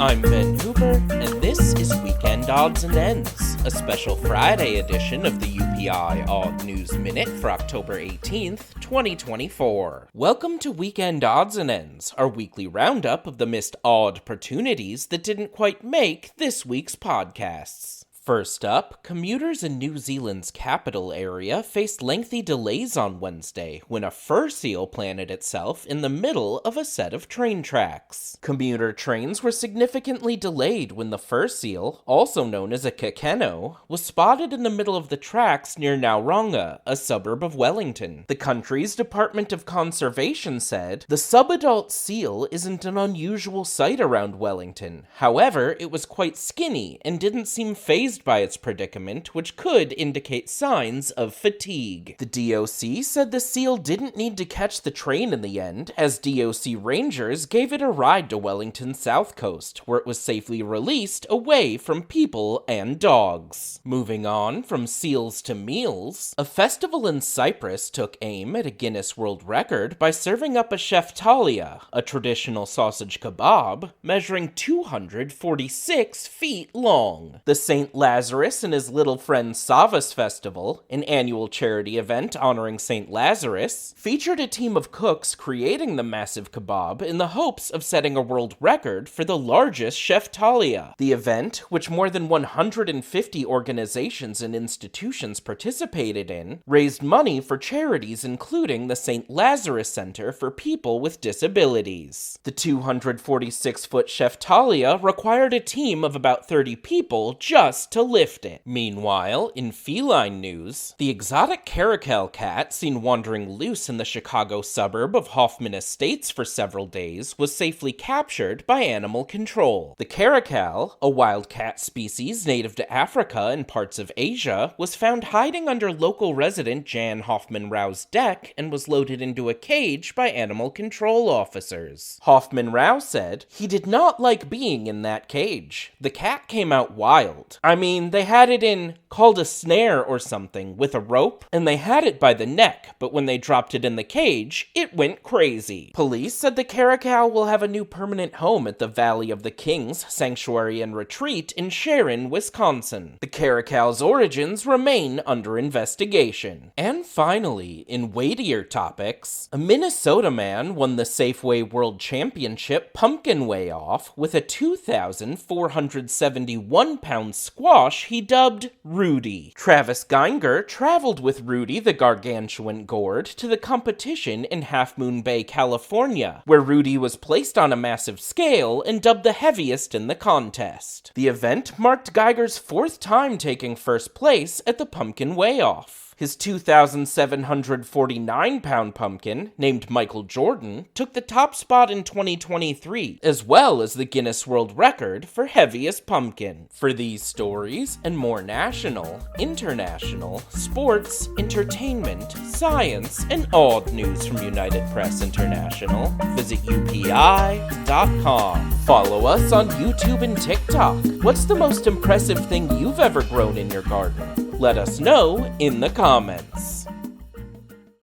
I'm Ben Hooper, and this is Weekend Odds and Ends, a special Friday edition of the UPI Odd News Minute for October 18th, 2024. Welcome to Weekend Odds and Ends, our weekly roundup of the missed odd-portunities that didn't quite make this week's podcasts. First up, commuters in New Zealand's capital area faced lengthy delays on Wednesday when a fur seal planted itself in the middle of a set of train tracks. Commuter trains were significantly delayed when the fur seal, also known as a kekeno, was spotted in the middle of the tracks near Nauronga, a suburb of Wellington. The country's Department of Conservation said, "The subadult seal isn't an unusual sight around Wellington. However, it was quite skinny and didn't seem phased by its predicament, which could indicate signs of fatigue." The DOC said the seal didn't need to catch the train in the end, as DOC rangers gave it a ride to Wellington's south coast, where it was safely released away from people and dogs. Moving on from seals to meals, a festival in Cyprus took aim at a Guinness World Record by serving up a sheftalia, a traditional sausage kebab, measuring 246 feet long. The St. Lazarus and his little friend Savas Festival, an annual charity event honoring St. Lazarus, featured a team of cooks creating the massive kebab in the hopes of setting a world record for the largest sheftalia. The event, which more than 150 organizations and institutions participated in, raised money for charities including the St. Lazarus Center for People with Disabilities. The 246-foot sheftalia required a team of about 30 people just to lift it. Meanwhile, in feline news, the exotic caracal cat seen wandering loose in the Chicago suburb of Hoffman Estates for several days was safely captured by animal control. The caracal, a wild cat species native to Africa and parts of Asia, was found hiding under local resident Jan Hoffman-Rau's deck and was loaded into a cage by animal control officers. Hoffman-Rau said, "He did not like being in that cage. The cat came out wild. They had it called a snare or something, with a rope, and they had it by the neck, but when they dropped it in the cage, it went crazy." Police said the caracal will have a new permanent home at the Valley of the Kings Sanctuary and Retreat in Sharon, Wisconsin. The caracal's origins remain under investigation. And finally, in weightier topics, a Minnesota man won the Safeway World Championship pumpkin weigh-off with a 2,471-pound squash he dubbed Rudy. Travis Geinger traveled with Rudy the gargantuan gourd to the competition in Half Moon Bay, California, where Rudy was placed on a massive scale and dubbed the heaviest in the contest. The event marked Geiger's fourth time taking first place at the pumpkin weigh-off. His 2,749-pound pumpkin, named Michael Jordan, took the top spot in 2023, as well as the Guinness World Record for heaviest pumpkin. For these stories and more national, international, sports, entertainment, science, and odd news from United Press International, visit UPI.com. Follow us on YouTube and TikTok. What's the most impressive thing you've ever grown in your garden? Let us know in the comments.